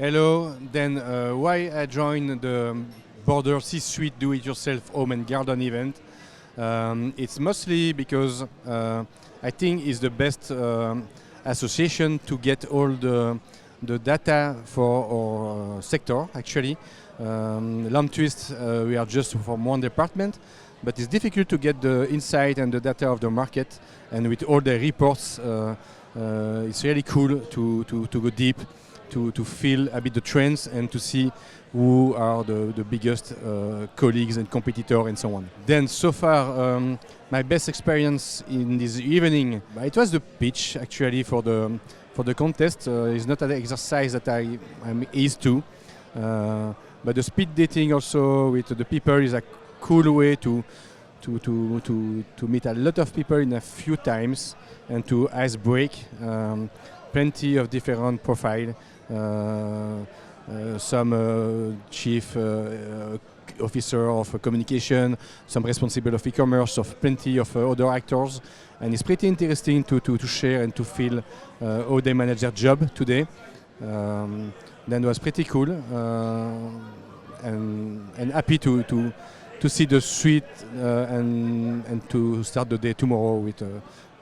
Hello, then why I joined the Border C-Suite Do-It-Yourself Home and Garden event? It's mostly because I think it's the best association to get all the data for our sector, actually. Lamb Twist, we are just from one department, but it's difficult to get the insight and the data of the market, and with all the reports, it's really cool to go deep, to feel a bit the trends and to see who are the biggest colleagues and competitors and so on. Then so far, my best experience in this evening, it was the pitch actually for the contest. It's not an exercise that I'm used to, but the speed dating also with the people is a cool way to meet a lot of people in a few times and to ice break. Plenty of different profile. Some chief officer of communication, some responsible of e-commerce, of plenty of other actors, and it's pretty interesting to share and to feel how they manage their job today. Then it was pretty cool, and happy to see the suite and to start the day tomorrow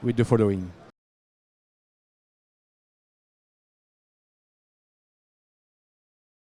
with the following.